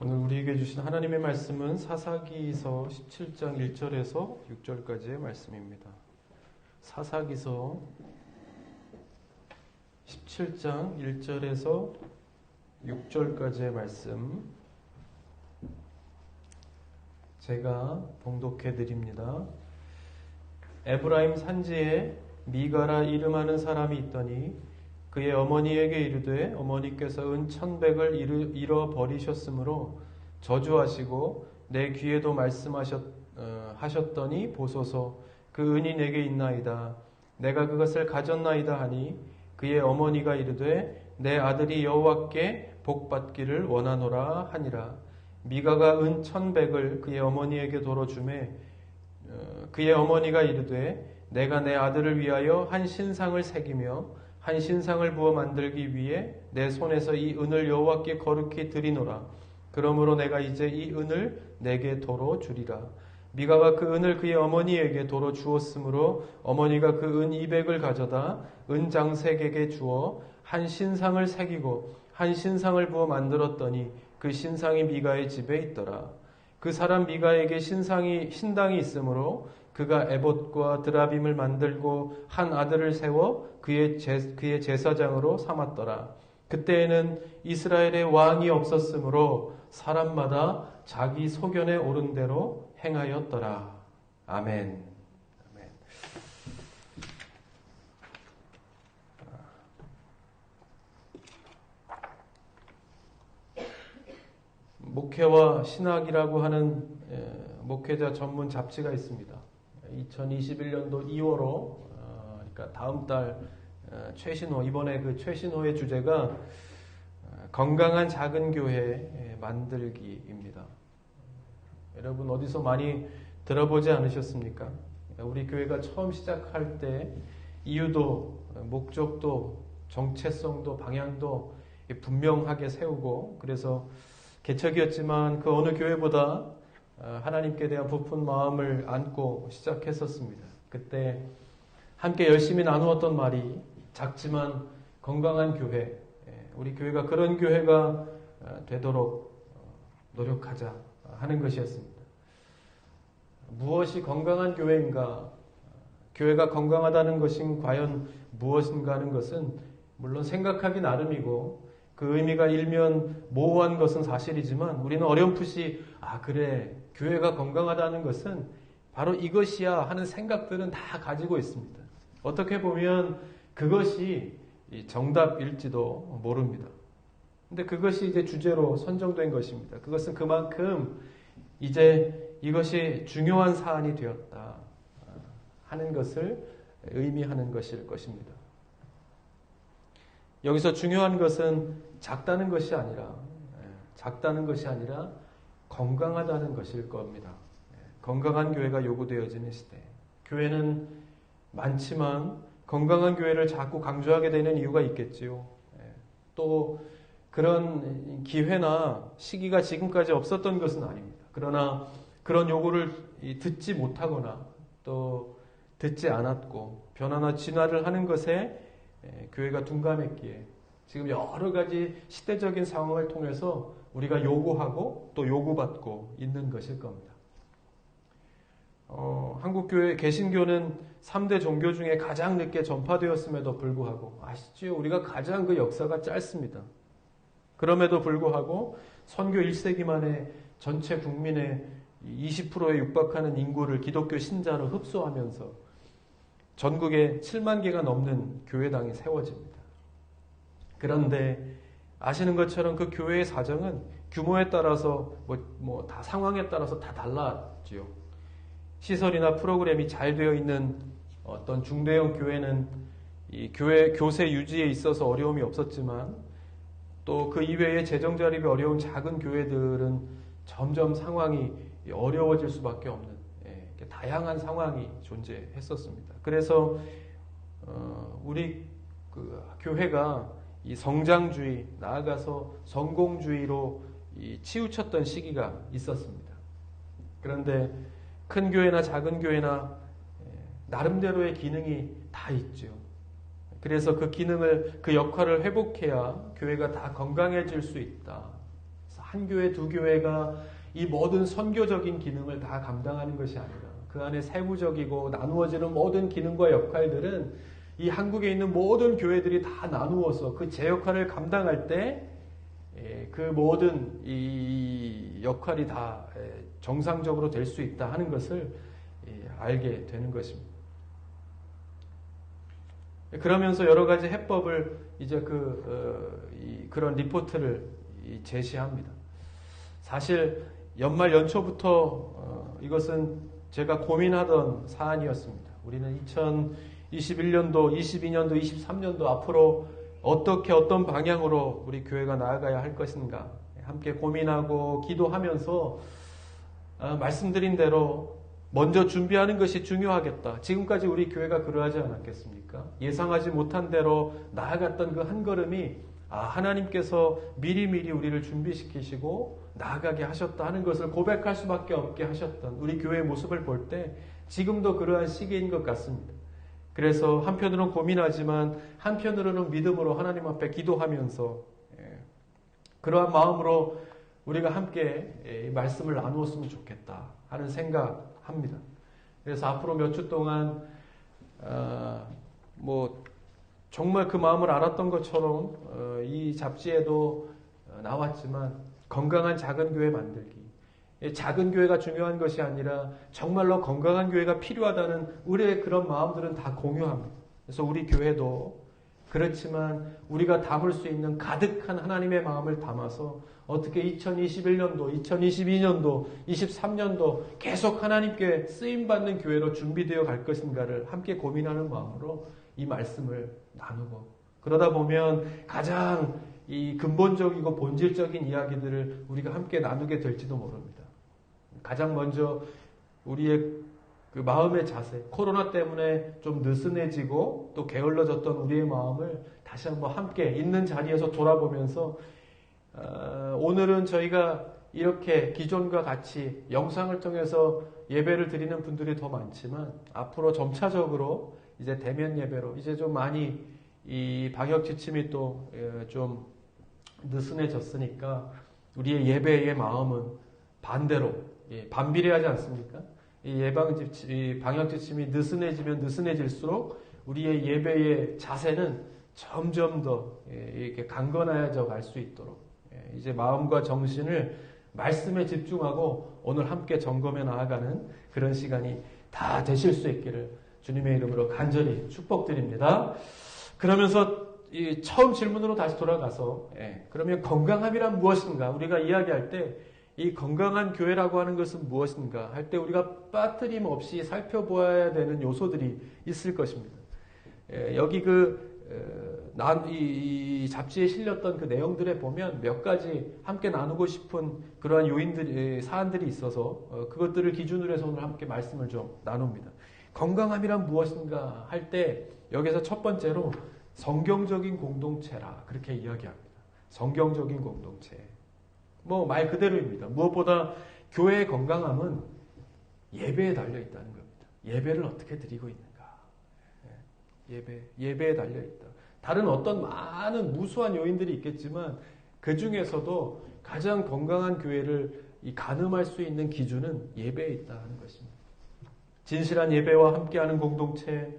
오늘 우리에게 주신 하나님의 말씀은 사사기서 17장 1절에서 6절까지의 말씀입니다. 사사기서 17장 1절에서 6절까지의 말씀 제가 봉독해 드립니다. 에브라임 산지에 미가라 이름하는 사람이 있더니 그의 어머니에게 이르되 어머니께서 은 1,100을 잃어버리셨으므로 저주하시고 내 귀에도 말씀하셨더니 보소서 그 은이 내게 있나이다. 내가 그것을 가졌나이다 하니 그의 어머니가 이르되 내 아들이 여호와께 복받기를 원하노라 하니라. 미가가 은 1,100을 그의 어머니에게 도로 주매 그의 어머니가 이르되 내가 내 아들을 위하여 한 신상을 새기며 한 신상을 부어 만들기 위해 내 손에서 이 은을 여호와께 거룩히 드리노라. 그러므로 내가 이제 이 은을 내게 도로 주리라. 미가가 그 은을 그의 어머니에게 도로 주었으므로 어머니가 그 은 200을 가져다 은장색에게 주어 한 신상을 새기고 한 신상을 부어 만들었더니 그 신상이 미가의 집에 있더라. 그 사람 미가에게 신당이 있으므로 그가 에봇과 드라빔을 만들고 한 아들을 세워 그의 제사장으로 삼았더라. 그때에는 이스라엘의 왕이 없었으므로 사람마다 자기 소견에 오른 대로 행하였더라. 아멘. 아멘. 목회와 신학이라고 하는 목회자 전문 잡지가 있습니다. 2021년도 2월호, 그러니까 다음 달 최신호, 이번에 그 최신호의 주제가 건강한 작은 교회 만들기입니다. 여러분 어디서 많이 들어보지 않으셨습니까? 우리 교회가 처음 시작할 때 이유도 목적도 정체성도 방향도 분명하게 세우고 그래서 개척이었지만 그 어느 교회보다 하나님께 대한 부푼 마음을 안고 시작했었습니다. 그때 함께 열심히 나누었던 말이 작지만 건강한 교회, 우리 교회가 그런 교회가 되도록 노력하자 하는 것이었습니다. 무엇이 건강한 교회인가? 교회가 건강하다는 것이 과연 무엇인가 하는 것은 물론 생각하기 나름이고 그 의미가 일면 모호한 것은 사실이지만 우리는 어렴풋이 그래 교회가 건강하다는 것은 바로 이것이야 하는 생각들은 다 가지고 있습니다. 어떻게 보면 그것이 정답일지도 모릅니다. 근데 그것이 이제 주제로 선정된 것입니다. 그것은 그만큼 이제 이것이 중요한 사안이 되었다 하는 것을 의미하는 것일 것입니다. 여기서 중요한 것은 작다는 것이 아니라 건강하다는 것일 겁니다. 건강한 교회가 요구되어지는 시대. 교회는 많지만 건강한 교회를 자꾸 강조하게 되는 이유가 있겠지요. 또 그런 기회나 시기가 지금까지 없었던 것은 아닙니다. 그러나 그런 요구를 듣지 못하거나 또 듣지 않았고 변화나 진화를 하는 것에 교회가 둔감했기에 지금 여러 가지 시대적인 상황을 통해서 우리가 요구하고 또 요구받고 있는 것일 겁니다. 한국교회 개신교는 3대 종교 중에 가장 늦게 전파되었음에도 불구하고 아시죠? 우리가 가장 그 역사가 짧습니다. 그럼에도 불구하고 선교 1세기 만에 전체 국민의 20%에 육박하는 인구를 기독교 신자로 흡수하면서 전국에 7만 개가 넘는 교회당이 세워집니다. 그런데 아시는 것처럼 그 교회의 사정은 규모에 따라서 다 상황에 따라서 다 달라지요. 시설이나 프로그램이 잘 되어 있는 어떤 중대형 교회는 이 교회 교세 유지에 있어서 어려움이 없었지만 또 그 이외에 재정 자립이 어려운 작은 교회들은 점점 상황이 어려워질 수밖에 없는 다양한 상황이 존재했었습니다. 그래서 우리 그 교회가 이 성장주의 나아가서 성공주의로 치우쳤던 시기가 있었습니다. 그런데 큰 교회나 작은 교회나 나름대로의 기능이 다 있죠. 그래서 그 기능을, 그 역할을 회복해야 교회가 다 건강해질 수 있다. 한 교회, 두 교회가 이 모든 선교적인 기능을 다 감당하는 것이 아니라 그 안에 세부적이고 나누어지는 모든 기능과 역할들은 이 한국에 있는 모든 교회들이 다 나누어서 그 제 역할을 감당할 때 그 모든 이 역할이 다 정상적으로 될 수 있다 하는 것을 알게 되는 것입니다. 그러면서 여러 가지 해법을 이제 그런 리포트를 제시합니다. 사실 연말 연초부터 이것은 제가 고민하던 사안이었습니다. 우리는 2021년도, 22년도, 23년도 앞으로 어떻게 어떤 방향으로 우리 교회가 나아가야 할 것인가 함께 고민하고 기도하면서 말씀드린 대로 먼저 준비하는 것이 중요하겠다. 지금까지 우리 교회가 그러하지 않았겠습니까? 예상하지 못한 대로 나아갔던 그 한 걸음이 하나님께서 미리미리 우리를 준비시키시고 나아가게 하셨다 하는 것을 고백할 수밖에 없게 하셨던 우리 교회의 모습을 볼 때 지금도 그러한 시기인 것 같습니다. 그래서 한편으로는 고민하지만 한편으로는 믿음으로 하나님 앞에 기도하면서 그러한 마음으로 우리가 함께 말씀을 나누었으면 좋겠다 하는 생각합니다. 그래서 앞으로 몇 주 동안 정말 그 마음을 알았던 것처럼 이 잡지에도 나왔지만 건강한 작은 교회 만들기. 작은 교회가 중요한 것이 아니라 정말로 건강한 교회가 필요하다는 우리의 그런 마음들은 다 공유합니다. 그래서 우리 교회도 그렇지만 우리가 담을 수 있는 가득한 하나님의 마음을 담아서 어떻게 2021년도, 2022년도, 23년도 계속 하나님께 쓰임받는 교회로 준비되어 갈 것인가를 함께 고민하는 마음으로 이 말씀을 나누고 그러다 보면 가장 이 근본적이고 본질적인 이야기들을 우리가 함께 나누게 될지도 모릅니다. 가장 먼저 우리의 그 마음의 자세, 코로나 때문에 좀 느슨해지고 또 게을러졌던 우리의 마음을 다시 한번 함께 있는 자리에서 돌아보면서 오늘은 저희가 이렇게 기존과 같이 영상을 통해서 예배를 드리는 분들이 더 많지만 앞으로 점차적으로 이제 대면 예배로 이제 좀 많이 이 방역 지침이 또 좀 느슨해졌으니까 우리의 예배의 마음은 반대로 반비례하지 않습니까? 이 방역 지침이 느슨해지면 느슨해질수록 우리의 예배의 자세는 점점 더 이렇게 강건해져 갈 수 있도록 이제 마음과 정신을 말씀에 집중하고 오늘 함께 점검해 나아가는 그런 시간이 다 되실 수 있기를 주님의 이름으로 간절히 축복드립니다. 그러면서 이 처음 질문으로 다시 돌아가서 그러면 건강함이란 무엇인가? 우리가 이야기할 때 이 건강한 교회라고 하는 것은 무엇인가? 할 때 우리가 빠뜨림 없이 살펴보아야 되는 요소들이 있을 것입니다. 여기 이 잡지에 실렸던 그 내용들에 보면 몇 가지 함께 나누고 싶은 그러한 사안들이 있어서 그것들을 기준으로 해서 오늘 함께 말씀을 좀 나눕니다. 건강함이란 무엇인가? 할 때 여기서 첫 번째로 성경적인 공동체라 그렇게 이야기합니다. 성경적인 공동체. 말 그대로입니다. 무엇보다 교회의 건강함은 예배에 달려 있다는 겁니다. 예배를 어떻게 드리고 있는가. 예배에 달려 있다. 다른 어떤 많은 무수한 요인들이 있겠지만 그 중에서도 가장 건강한 교회를 가늠할 수 있는 기준은 예배에 있다 하는 것입니다. 진실한 예배와 함께하는 공동체,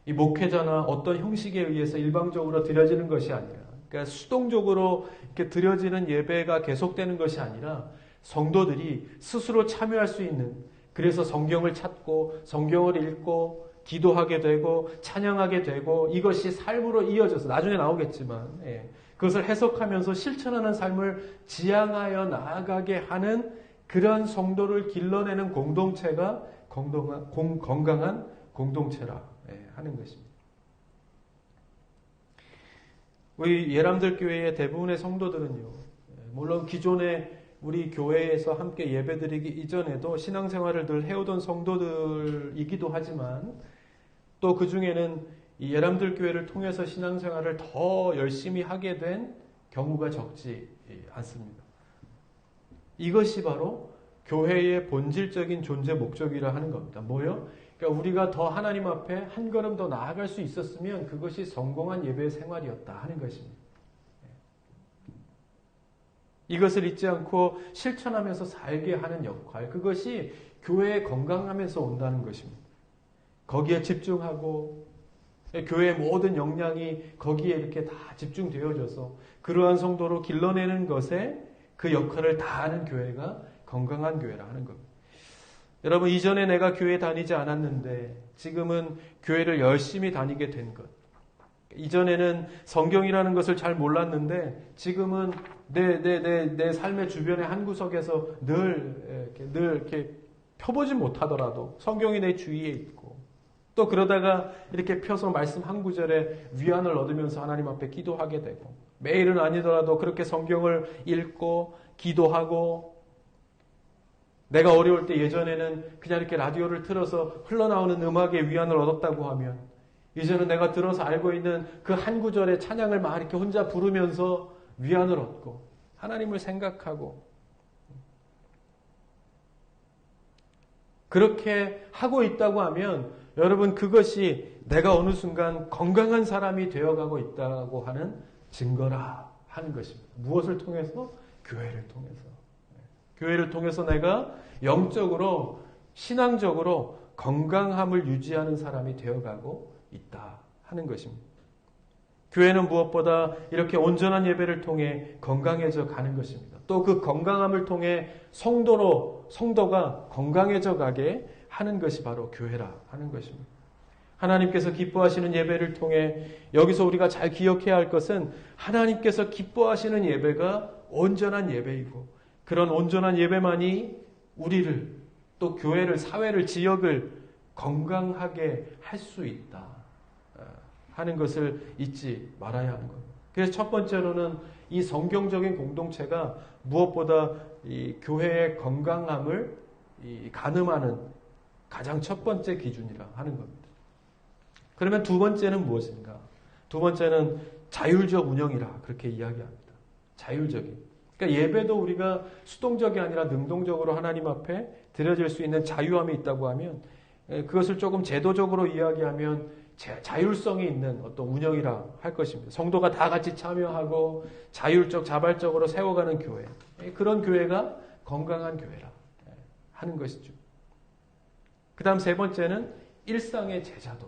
이 목회자나 어떤 형식에 의해서 일방적으로 드려지는 것이 아니라 그러니까 수동적으로 이렇게 드려지는 예배가 계속되는 것이 아니라 성도들이 스스로 참여할 수 있는 그래서 성경을 찾고 성경을 읽고 기도하게 되고 찬양하게 되고 이것이 삶으로 이어져서 나중에 나오겠지만 그것을 해석하면서 실천하는 삶을 지향하여 나아가게 하는 그런 성도를 길러내는 공동체가 건강한 공동체라 하는 것입니다. 우리 예람들 교회의 대부분의 성도들은요, 물론 기존에 우리 교회에서 함께 예배드리기 이전에도 신앙생활을 늘 해오던 성도들이기도 하지만 또 그 중에는 이 예람들 교회를 통해서 신앙생활을 더 열심히 하게 된 경우가 적지 않습니다. 이것이 바로 교회의 본질적인 존재 목적이라 하는 겁니다. 뭐요? 그러니까 우리가 더 하나님 앞에 한 걸음 더 나아갈 수 있었으면 그것이 성공한 예배 생활이었다 하는 것입니다. 이것을 잊지 않고 실천하면서 살게 하는 역할, 그것이 교회의 건강함에서 온다는 것입니다. 거기에 집중하고 교회의 모든 역량이 거기에 이렇게 다 집중되어져서 그러한 성도로 길러내는 것에 그 역할을 다하는 교회가 건강한 교회라 하는 겁니다. 여러분, 이전에 내가 교회 다니지 않았는데 지금은 교회를 열심히 다니게 된 것. 이전에는 성경이라는 것을 잘 몰랐는데 지금은 내 삶의 주변의 한 구석에서 늘 이렇게 펴보지 못하더라도 성경이 내 주위에 있고, 또 그러다가 이렇게 펴서 말씀 한 구절에 위안을 얻으면서 하나님 앞에 기도하게 되고, 매일은 아니더라도 그렇게 성경을 읽고 기도하고, 내가 어려울 때 예전에는 그냥 이렇게 라디오를 틀어서 흘러나오는 음악에 위안을 얻었다고 하면, 이제는 내가 들어서 알고 있는 그 한 구절의 찬양을 막 이렇게 혼자 부르면서 위안을 얻고 하나님을 생각하고, 그렇게 하고 있다고 하면 여러분, 그것이 내가 어느 순간 건강한 사람이 되어가고 있다고 하는 증거라 하는 것입니다. 무엇을 통해서? 교회를 통해서. 교회를 통해서 내가 영적으로, 신앙적으로 건강함을 유지하는 사람이 되어가고 있다 하는 것입니다. 교회는 무엇보다 이렇게 온전한 예배를 통해 건강해져 가는 것입니다. 또 그 건강함을 통해 성도가 건강해져 가게 하는 것이 바로 교회라 하는 것입니다. 하나님께서 기뻐하시는 예배를 통해, 여기서 우리가 잘 기억해야 할 것은 하나님께서 기뻐하시는 예배가 온전한 예배이고, 그런 온전한 예배만이 우리를, 또 교회를, 사회를, 지역을 건강하게 할 수 있다 하는 것을 잊지 말아야 하는 겁니다. 그래서 첫 번째로는 이 성경적인 공동체가 무엇보다 이 교회의 건강함을 가늠하는 가장 첫 번째 기준이라 하는 겁니다. 그러면 두 번째는 무엇인가? 두 번째는 자율적 운영이라 그렇게 이야기합니다. 자율적인. 그러니까 예배도 우리가 수동적이 아니라 능동적으로 하나님 앞에 드려질 수 있는 자유함이 있다고 하면, 그것을 조금 제도적으로 이야기하면 자율성이 있는 어떤 운영이라 할 것입니다. 성도가 다 같이 참여하고 자율적, 자발적으로 세워가는 교회. 그런 교회가 건강한 교회라 하는 것이죠. 그 다음 세 번째는 일상의 제자도.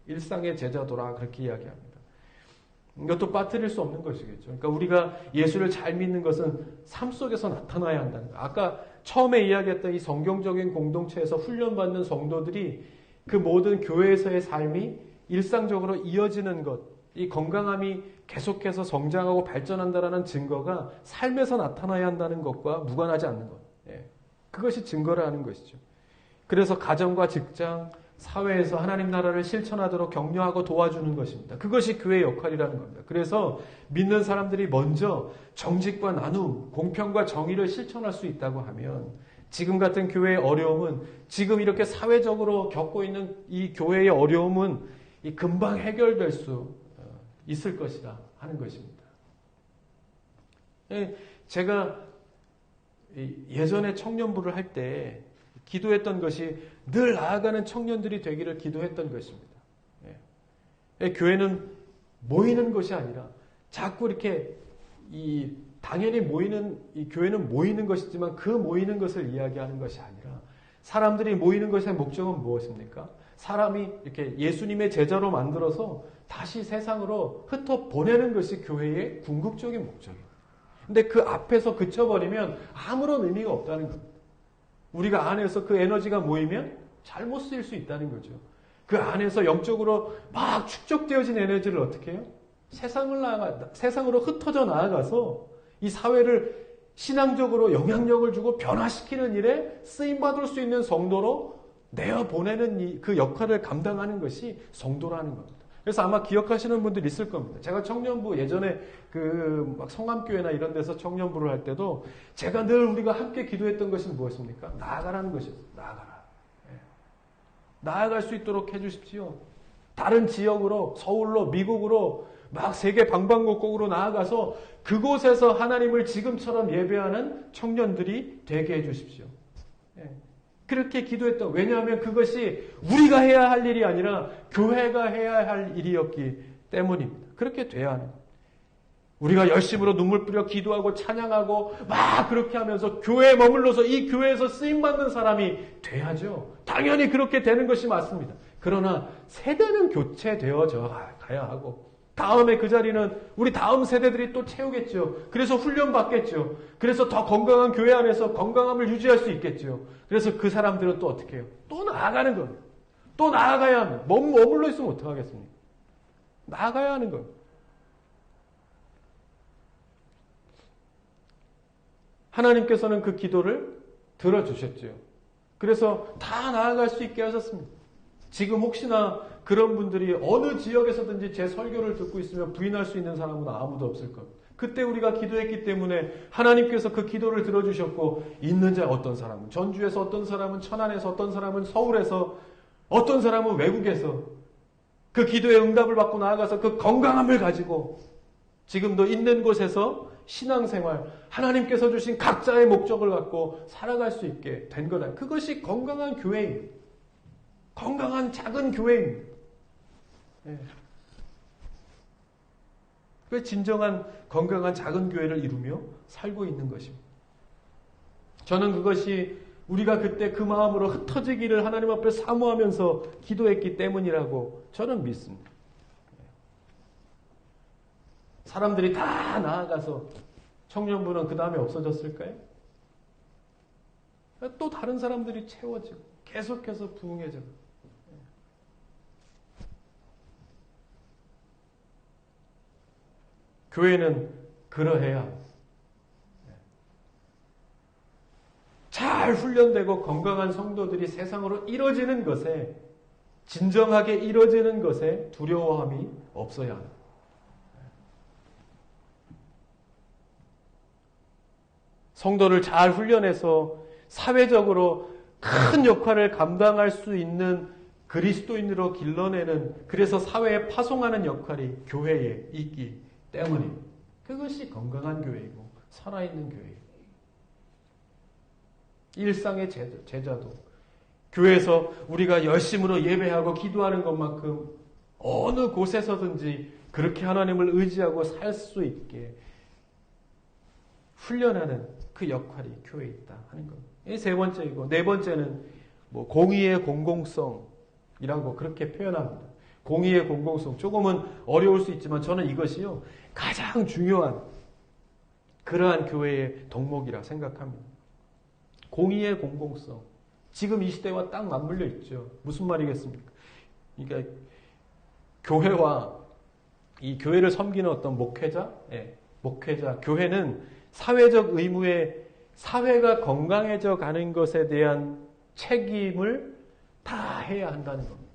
일상의 제자도라 그렇게 이야기합니다. 이것도 빠뜨릴 수 없는 것이겠죠. 그러니까 우리가 예수를 잘 믿는 것은 삶 속에서 나타나야 한다는 거. 아까 처음에 이야기했던 이 성경적인 공동체에서 훈련받는 성도들이 그 모든 교회에서의 삶이 일상적으로 이어지는 것, 이 건강함이 계속해서 성장하고 발전한다는 증거가 삶에서 나타나야 한다는 것과 무관하지 않는 것. 그것이 증거를 하는 것이죠. 그래서 가정과 직장, 사회에서 하나님 나라를 실천하도록 격려하고 도와주는 것입니다. 그것이 교회의 역할이라는 겁니다. 그래서 믿는 사람들이 먼저 정직과 나눔, 공평과 정의를 실천할 수 있다고 하면, 지금 같은 교회의 어려움은, 지금 이렇게 사회적으로 겪고 있는 이 교회의 어려움은 금방 해결될 수 있을 것이다 하는 것입니다. 제가 예전에 청년부를 할 때 기도했던 것이 늘 나아가는 청년들이 되기를 기도했던 것입니다. 교회는 모이는 것이 아니라 자꾸 이렇게 당연히 이 교회는 모이는 것이지만 그 모이는 것을 이야기하는 것이 아니라, 사람들이 모이는 것의 목적은 무엇입니까? 사람이 이렇게 예수님의 제자로 만들어서 다시 세상으로 흩어 보내는 것이 교회의 궁극적인 목적입니다. 근데 그 앞에서 그쳐버리면 아무런 의미가 없다는 겁니다. 우리가 안에서 그 에너지가 모이면 잘못 쓰일 수 있다는 거죠. 그 안에서 영적으로 막 축적되어진 에너지를 어떻게 해요? 세상으로 ht어져 나아가서 이 사회를 신앙적으로 영향력을 주고 변화시키는 일에 쓰임받을 수 있는 성도로 내어보내는 그 역할을 감당하는 것이 성도라는 겁니다. 그래서 아마 기억하시는 분들 있을 겁니다. 제가 청년부 예전에 막 성암교회나 이런 데서 청년부를 할 때도 제가 늘 우리가 함께 기도했던 것이 무엇입니까? 나아가라는 것이었어요. 나아가라. 나아갈 수 있도록 해주십시오. 다른 지역으로, 서울로, 미국으로 막 세계 방방곡곡으로 나아가서 그곳에서 하나님을 지금처럼 예배하는 청년들이 되게 해주십시오. 그렇게 기도했던, 왜냐하면 그것이 우리가 해야 할 일이 아니라 교회가 해야 할 일이었기 때문입니다. 그렇게 돼야 하는. 우리가 열심으로 눈물 뿌려 기도하고 찬양하고 막 그렇게 하면서 교회에 머물러서 이 교회에서 쓰임받는 사람이 돼야죠. 당연히 그렇게 되는 것이 맞습니다. 그러나 세대는 교체되어져 가야 하고 다음에 그 자리는 우리 다음 세대들이 또 채우겠죠. 그래서 훈련 받겠죠. 그래서 더 건강한 교회 안에서 건강함을 유지할 수 있겠죠. 그래서 그 사람들은 또 어떻게 해요? 또 나아가는 겁니다. 또 나아가야 합니다. 머물러 있으면 어떡하겠습니까? 나아가야 하는 겁니다. 하나님께서는 그 기도를 들어주셨죠. 그래서 다 나아갈 수 있게 하셨습니다. 지금 혹시나 그런 분들이 어느 지역에서든지 제 설교를 듣고 있으면 부인할 수 있는 사람은 아무도 없을 겁니다. 그때 우리가 기도했기 때문에 하나님께서 그 기도를 들어주셨고 있는 자 어떤 사람은 전주에서 어떤 사람은 천안에서 어떤 사람은 서울에서 어떤 사람은 외국에서 그 기도의 응답을 받고 나아가서 그 건강함을 가지고 지금도 있는 곳에서 신앙생활, 하나님께서 주신 각자의 목적을 갖고 살아갈 수 있게 된 거다. 그것이 건강한 교회입니다. 건강한 작은 교회입니다. 예. 그 진정한 건강한 작은 교회를 이루며 살고 있는 것입니다. 저는 그것이 우리가 그때 그 마음으로 흩어지기를 하나님 앞에 사모하면서 기도했기 때문이라고 저는 믿습니다. 사람들이 다 나아가서 청년부는 그 다음에 없어졌을까요? 또 다른 사람들이 채워지고 계속해서 부흥해지고 교회는 그러해야 잘 훈련되고 건강한 성도들이 세상으로 이뤄지는 것에 진정하게 이뤄지는 것에 두려워함이 없어야 합니다. 성도를 잘 훈련해서 사회적으로 큰 역할을 감당할 수 있는 그리스도인으로 길러내는 그래서 사회에 파송하는 역할이 교회에 있기 때문입니다. 그것이 건강한 교회이고 살아있는 교회이고 일상의 제자도 교회에서 우리가 열심으로 예배하고 기도하는 것만큼 어느 곳에서든지 그렇게 하나님을 의지하고 살 수 있게 훈련하는 그 역할이 교회에 있다 하는 겁니다. 이 세 번째이고 네 번째는 공의의 공공성이라고 그렇게 표현합니다. 공의의 공공성 조금은 어려울 수 있지만 저는 이것이요 가장 중요한 그러한 교회의 덕목이라 생각합니다. 공의의 공공성 지금 이 시대와 딱 맞물려 있죠. 무슨 말이겠습니까? 그러니까 교회와 이 교회를 섬기는 어떤 목회자, 교회는 사회적 의무에 사회가 건강해져 가는 것에 대한 책임을 다 해야 한다는 겁니다.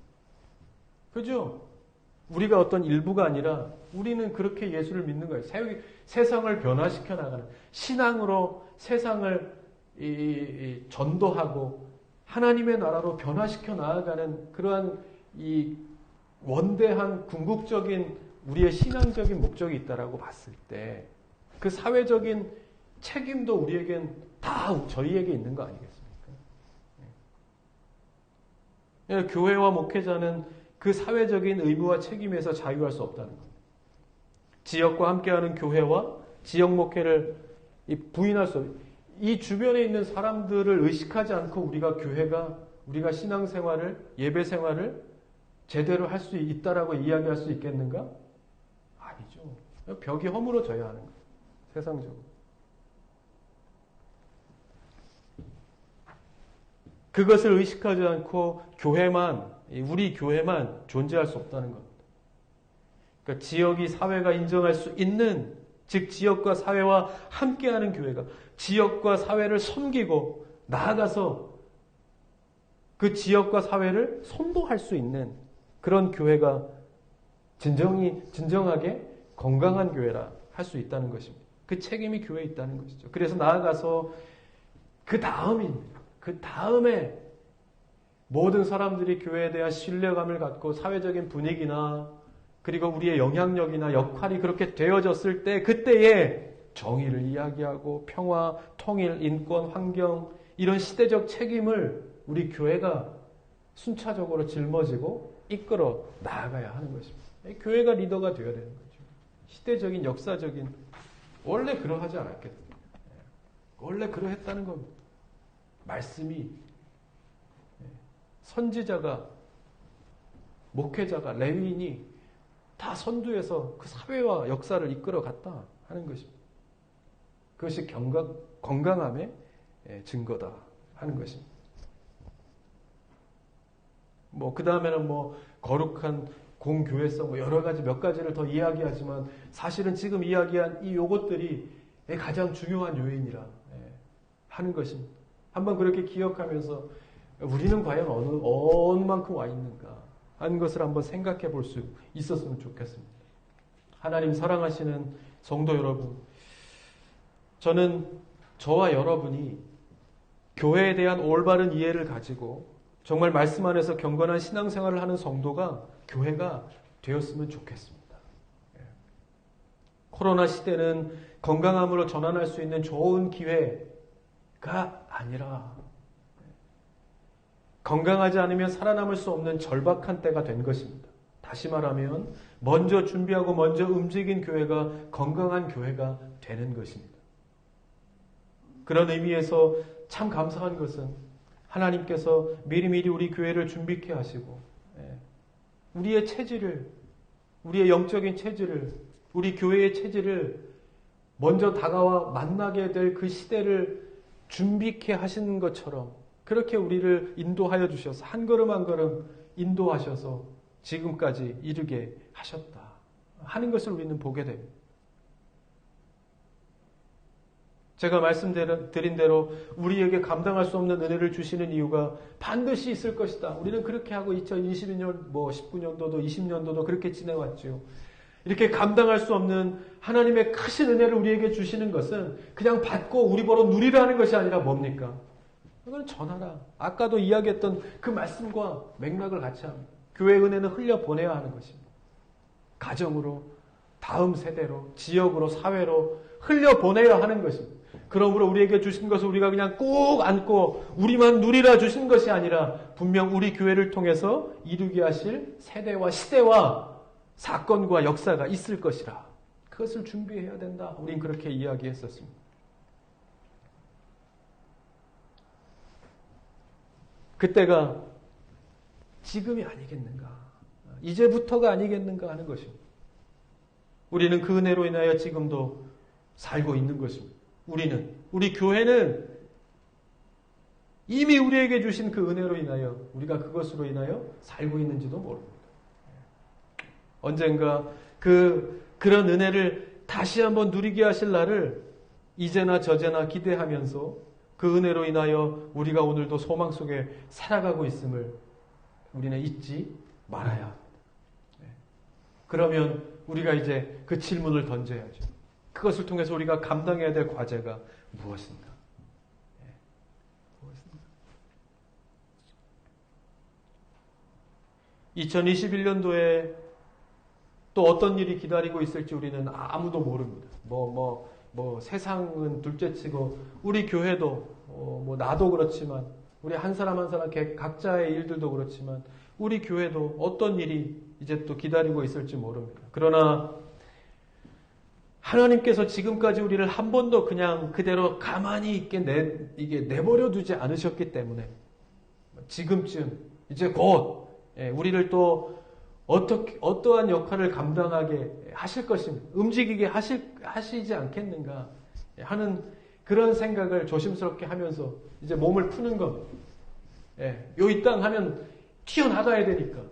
그죠? 우리가 어떤 일부가 아니라 우리는 그렇게 예수를 믿는 거예요. 세상을 변화시켜 나가는 신앙으로 세상을 전도하고 하나님의 나라로 변화시켜 나아가는 그러한 이 원대한 궁극적인 우리의 신앙적인 목적이 있다라고 봤을 때 그 사회적인 책임도 우리에겐 다 저희에게 있는 거 아니겠습니까? 교회와 목회자는 그 사회적인 의무와 책임에서 자유할 수 없다는 겁니다. 지역과 함께하는 교회와 지역 목회를 부인할 수 없어요. 이 주변에 있는 사람들을 의식하지 않고 우리가 신앙생활을 예배생활을 제대로 할 수 있다라고 이야기할 수 있겠는가? 아니죠. 벽이 허물어져야 하는 거예요. 세상적으로. 그것을 의식하지 않고 우리 교회만 존재할 수 없다는 겁니다. 그러니까 지역이 사회가 인정할 수 있는, 즉 지역과 사회와 함께하는 교회가 지역과 사회를 섬기고 나아가서 그 지역과 사회를 선도할 수 있는 그런 교회가 진정하게 건강한 교회라 할 수 있다는 것입니다. 그 책임이 교회에 있다는 것이죠. 그래서 나아가서 그 다음에 모든 사람들이 교회에 대한 신뢰감을 갖고 사회적인 분위기나 그리고 우리의 영향력이나 역할이 그렇게 되어졌을 때 그때에 정의를 이야기하고 평화, 통일, 인권, 환경 이런 시대적 책임을 우리 교회가 순차적으로 짊어지고 이끌어 나아가야 하는 것입니다. 교회가 리더가 되어야 되는 거죠. 시대적인 역사적인 원래 그러하지 않았겠어요. 원래 그러했다는 겁니다. 말씀이 선지자가 목회자가 레위인이 다 선두에서 그 사회와 역사를 이끌어갔다 하는 것입니다. 그것이 건강함의 증거다 하는 것입니다. 그 다음에는 거룩한 공교회성 여러 가지 몇 가지를 더 이야기하지만 사실은 지금 이야기한 이 요것들이 가장 중요한 요인이라 하는 것입니다. 한번 그렇게 기억하면서 우리는 과연 어느 만큼 와 있는가 하는 것을 한번 생각해 볼 수 있었으면 좋겠습니다. 하나님 사랑하시는 성도 여러분, 저는 저와 여러분이 교회에 대한 올바른 이해를 가지고 정말 말씀 안에서 경건한 신앙생활을 하는 성도가 교회가 되었으면 좋겠습니다. 코로나 시대는 건강함으로 전환할 수 있는 좋은 기회가 아니라 건강하지 않으면 살아남을 수 없는 절박한 때가 된 것입니다. 다시 말하면 먼저 준비하고 먼저 움직인 교회가 건강한 교회가 되는 것입니다. 그런 의미에서 참 감사한 것은 하나님께서 미리미리 우리 교회를 준비케 하시고 우리의 체질을, 우리의 영적인 체질을, 우리 교회의 체질을 먼저 다가와 만나게 될 그 시대를 준비케 하시는 것처럼 그렇게 우리를 인도하여 주셔서 한 걸음 한 걸음 인도하셔서 지금까지 이르게 하셨다 하는 것을 우리는 보게 됩니다. 제가 말씀드린 대로 우리에게 감당할 수 없는 은혜를 주시는 이유가 반드시 있을 것이다. 우리는 그렇게 하고 2022년, 19년도도 20년도도 그렇게 지내왔죠. 이렇게 감당할 수 없는 하나님의 크신 은혜를 우리에게 주시는 것은 그냥 받고 우리 보러 누리라는 것이 아니라 뭡니까? 그건 전하라. 아까도 이야기했던 그 말씀과 맥락을 같이 합니다. 교회의 은혜는 흘려보내야 하는 것입니다. 가정으로, 다음 세대로, 지역으로, 사회로 흘려보내야 하는 것입니다. 그러므로 우리에게 주신 것을 우리가 그냥 꼭 안고 우리만 누리라 주신 것이 아니라 분명 우리 교회를 통해서 이루게 하실 세대와 시대와 사건과 역사가 있을 것이라. 그것을 준비해야 된다. 우린 그렇게 이야기했었습니다. 그때가 지금이 아니겠는가. 이제부터가 아니겠는가 하는 것입니다. 우리는 그 은혜로 인하여 지금도 살고 있는 것입니다. 우리 교회는 이미 우리에게 주신 그 은혜로 인하여 우리가 그것으로 인하여 살고 있는지도 모릅니다. 언젠가 그런 은혜를 다시 한번 누리게 하실 날을 이제나 저제나 기대하면서 그 은혜로 인하여 우리가 오늘도 소망 속에 살아가고 있음을 우리는 잊지 말아야 합니다. 그러면 우리가 이제 그 질문을 던져야죠. 그것을 통해서 우리가 감당해야 될 과제가 무엇인가? 무엇인가? 2021년도에 또 어떤 일이 기다리고 있을지 우리는 아무도 모릅니다. 세상은 둘째치고 우리 교회도 나도 그렇지만 우리 한 사람 한 사람 각자의 일들도 그렇지만 우리 교회도 어떤 일이 이제 또 기다리고 있을지 모릅니다. 그러나 하나님께서 지금까지 우리를 한 번도 그냥 그대로 가만히 있게 내버려 두지 않으셨기 때문에 지금쯤 이제 곧 우리를 또 어떠한 역할을 감당하게 하실 것입니다. 움직이게 하시지 않겠는가 하는 그런 생각을 조심스럽게 하면서 이제 몸을 푸는 것. 이 땅 하면 튀어나가야 되니까.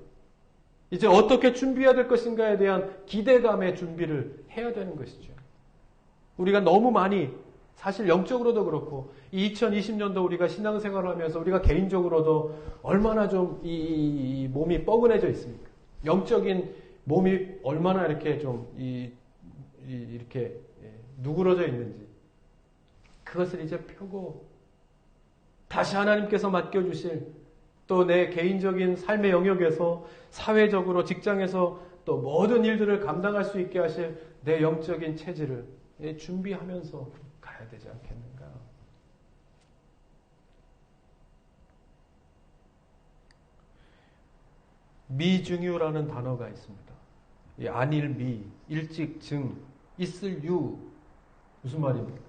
이제 어떻게 준비해야 될 것인가에 대한 기대감의 준비를 해야 되는 것이죠. 우리가 너무 많이 사실 영적으로도 그렇고 2020년도 우리가 신앙생활을 하면서 우리가 개인적으로도 얼마나 좀 이 몸이 뻐근해져 있습니까? 영적인 몸이 얼마나 이렇게 좀 이렇게 누그러져 있는지 그것을 이제 펴고 다시 하나님께서 맡겨주실 또 내 개인적인 삶의 영역에서 사회적으로 직장에서 또 모든 일들을 감당할 수 있게 하실 내 영적인 체질을 준비하면서 가야 되지 않겠는가. 미중유라는 단어가 있습니다. 이 안일미, 일찍 증 있을 유 무슨 말입니까?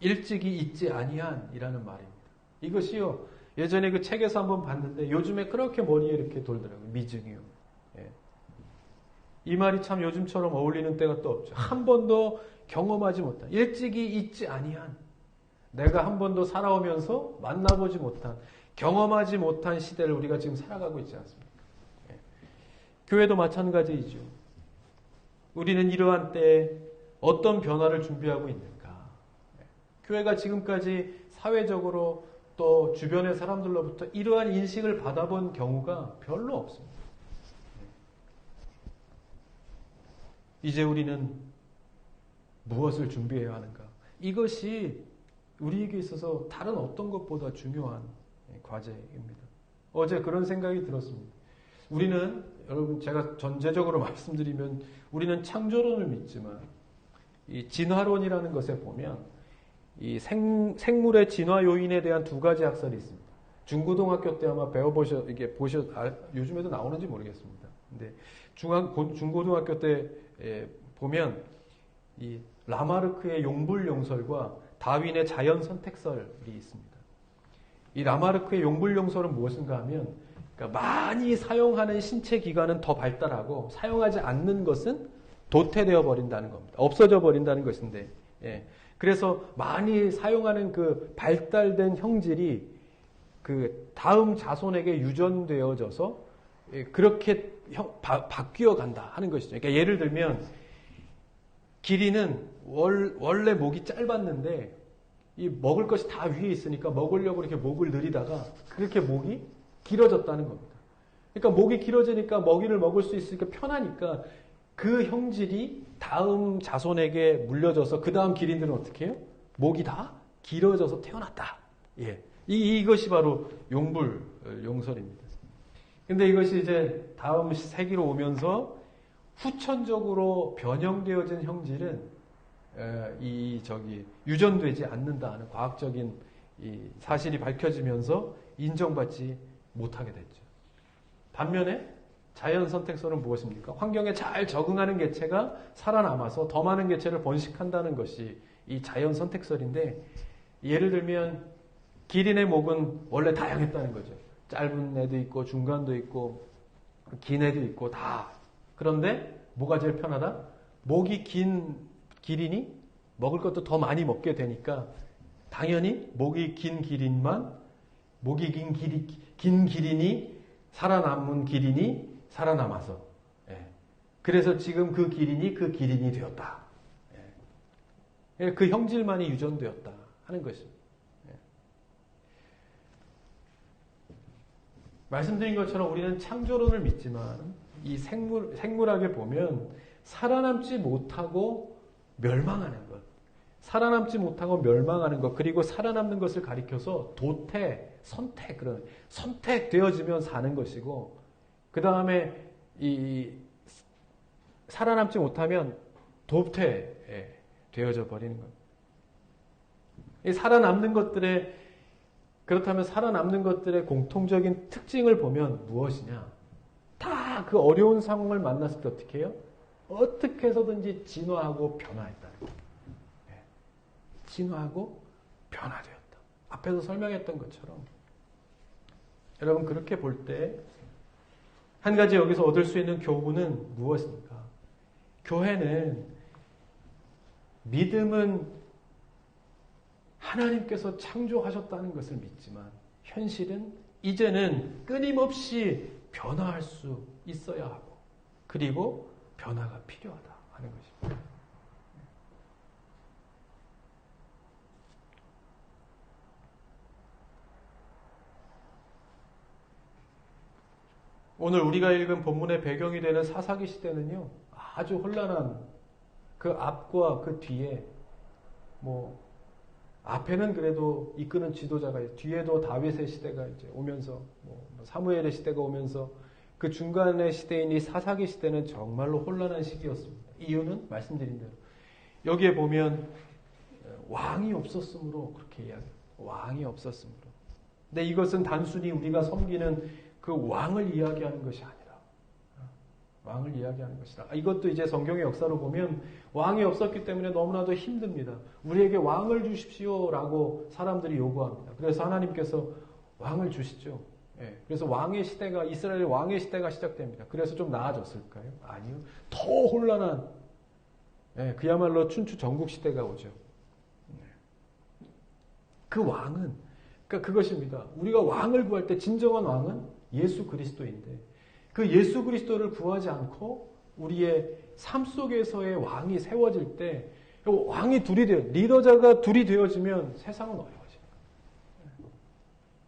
일찍이 있지 아니한이라는 말입니다. 이것이요 예전에 그 책에서 한번 봤는데 요즘에 그렇게 머리에 이렇게 돌더라고요. 미증이요. 예. 이 말이 참 요즘처럼 어울리는 때가 또 없죠. 한 번도 경험하지 못한 일찍이 있지 아니한 내가 한 번도 살아오면서 만나보지 못한 경험하지 못한 시대를 우리가 지금 살아가고 있지 않습니까? 예. 교회도 마찬가지이죠. 우리는 이러한 때에 어떤 변화를 준비하고 있는가? 예. 교회가 지금까지 사회적으로 또 주변의 사람들로부터 이러한 인식을 받아본 경우가 별로 없습니다. 이제 우리는 무엇을 준비해야 하는가? 이것이 우리에게 있어서 다른 어떤 것보다 중요한 과제입니다. 어제 그런 생각이 들었습니다. 우리는 여러분 제가 전제적으로 말씀드리면 우리는 창조론을 믿지만 이 진화론이라는 것에 보면 이 생물의 진화 요인에 대한 두 가지 학설이 있습니다. 중고등학교 때 아마 이게 요즘에도 나오는지 모르겠습니다. 근데 중고등학교 때 보면 이 라마르크의 용불용설과 다윈의 자연 선택설이 있습니다. 이 라마르크의 용불용설은 무엇인가 하면 그러니까 많이 사용하는 신체 기관은 더 발달하고 사용하지 않는 것은 도태되어 버린다는 겁니다. 없어져 버린다는 것인데, 예. 그래서 많이 사용하는 그 발달된 형질이 그 다음 자손에게 유전되어져서 그렇게 바뀌어 간다 하는 것이죠. 그러니까 예를 들면 기린은 원래 목이 짧았는데 이 먹을 것이 다 위에 있으니까 먹으려고 이렇게 목을 늘이다가 그렇게 목이 길어졌다는 겁니다. 그러니까 목이 길어지니까 먹이를 먹을 수 있으니까 편하니까 그 형질이 다음 자손에게 물려져서 그 다음 기린들은 어떻게 해요? 목이 다 길어져서 태어났다. 예. 이것이 바로 용설입니다. 근데 이것이 이제 다음 세기로 오면서 후천적으로 변형되어진 형질은 유전되지 않는다는 과학적인 이 사실이 밝혀지면서 인정받지 못하게 됐죠. 반면에 자연 선택설은 무엇입니까? 환경에 잘 적응하는 개체가 살아남아서 더 많은 개체를 번식한다는 것이 이 자연 선택설인데 예를 들면 기린의 목은 원래 다양했다는 거죠. 짧은 애도 있고 중간도 있고 긴 애도 있고 다. 그런데 뭐가 제일 편하다? 목이 긴 기린이 먹을 것도 더 많이 먹게 되니까 당연히 목이 긴 기린이 살아남은 기린이 살아남아서 예. 그래서 지금 그 기린이 되었다. 예. 그 형질만이 유전되었다 하는 것입니다. 예. 말씀드린 것처럼 우리는 창조론을 믿지만 이 생물학에 보면 살아남지 못하고 멸망하는 것, 살아남지 못하고 멸망하는 것, 그리고 살아남는 것을 가리켜서 도태, 선택, 그런 선택되어지면 사는 것이고, 그 다음에 이 살아남지 못하면 도태되어져 버리는 것. 이 그렇다면 살아남는 것들의 공통적인 특징을 보면 무엇이냐? 다 그 어려운 상황을 만났을 때 어떻게 해요? 어떻게 해서든지 진화하고 변화했다는 거예요. 진화하고 변화되었다. 앞에서 설명했던 것처럼 여러분 그렇게 볼 때 한 가지 여기서 얻을 수 있는 교훈은 무엇입니까? 믿음은 하나님께서 창조하셨다는 것을 믿지만 현실은 이제는 끊임없이 변화할 수 있어야 하고 그리고 변화가 필요하다 하는 것입니다. 오늘 우리가 읽은 본문의 배경이 되는 사사기 시대는요, 아주 혼란한 그 앞과 그 뒤에 앞에는 그래도 이끄는 지도자가 있고 뒤에도 다윗의 시대가 이제 오면서 사무엘의 시대가 오면서 그 중간의 시대인 이 사사기 시대는 정말로 혼란한 시기였습니다. 이유는 말씀드린 대로 여기에 보면 왕이 없었으므로 그렇게 이야기해요. 왕이 없었으므로. 근데 이것은 단순히 우리가 섬기는 그 왕을 이야기하는 것이 아니라 왕을 이야기하는 것이다. 이것도 이제 성경의 역사로 보면 왕이 없었기 때문에 너무나도 힘듭니다. 우리에게 왕을 주십시오라고 사람들이 요구합니다. 그래서 하나님께서 왕을 주시죠. 예, 그래서 왕의 시대가, 이스라엘의 왕의 시대가 시작됩니다. 그래서 좀 나아졌을까요? 아니요. 더 혼란한, 예, 그야말로 춘추 전국 시대가 오죠. 그 왕은, 그러니까 그것입니다. 우리가 왕을 구할 때 진정한 왕은 예수 그리스도인데, 그 예수 그리스도를 구하지 않고 우리의 삶 속에서의 왕이 세워질 때, 왕이 둘이 리더자가 둘이 되어지면 세상은 어려워집니다.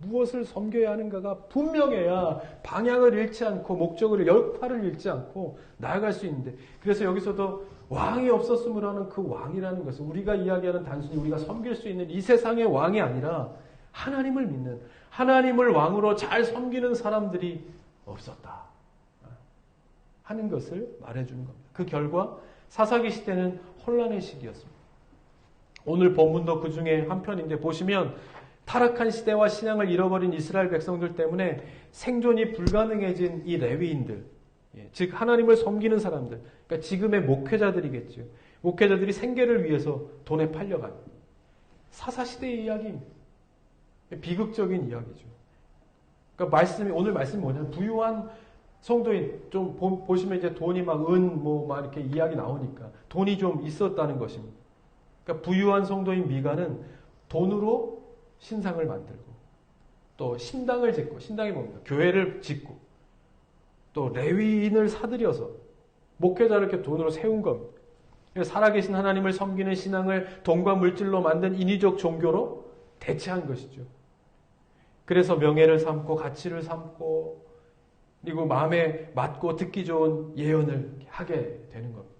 무엇을 섬겨야 하는가가 분명해야 방향을 잃지 않고 목적을, 역할을 잃지 않고 나아갈 수 있는데, 그래서 여기서도 왕이 없었음을 하는 그 왕이라는 것은 우리가 이야기하는 단순히 우리가 섬길 수 있는 이 세상의 왕이 아니라 하나님을 믿는, 하나님을 왕으로 잘 섬기는 사람들이 없었다 하는 것을 말해주는 겁니다. 그 결과 사사기 시대는 혼란의 시기였습니다. 오늘 본문도 그 중에 한 편인데 보시면 타락한 시대와 신앙을 잃어버린 이스라엘 백성들 때문에 생존이 불가능해진 이 레위인들, 즉 하나님을 섬기는 사람들, 그러니까 지금의 목회자들이겠죠. 목회자들이 생계를 위해서 돈에 팔려가는 사사시대의 이야기입니다. 비극적인 이야기죠. 그러니까 오늘 말씀이 뭐냐면 부유한 성도인, 좀 보시면 이제 돈이 막 이렇게 이야기 나오니까 돈이 좀 있었다는 것입니다. 그러니까 부유한 성도인 미가는 돈으로 신상을 만들고, 또 신당을 짓고, 신당이 뭡니까? 교회를 짓고, 또 레위인을 사들여서 목회자를 이렇게 돈으로 세운 겁니다. 살아계신 하나님을 섬기는 신앙을 돈과 물질로 만든 인위적 종교로 대체한 것이죠. 그래서 명예를 삼고 가치를 삼고 그리고 마음에 맞고 듣기 좋은 예언을 하게 되는 겁니다.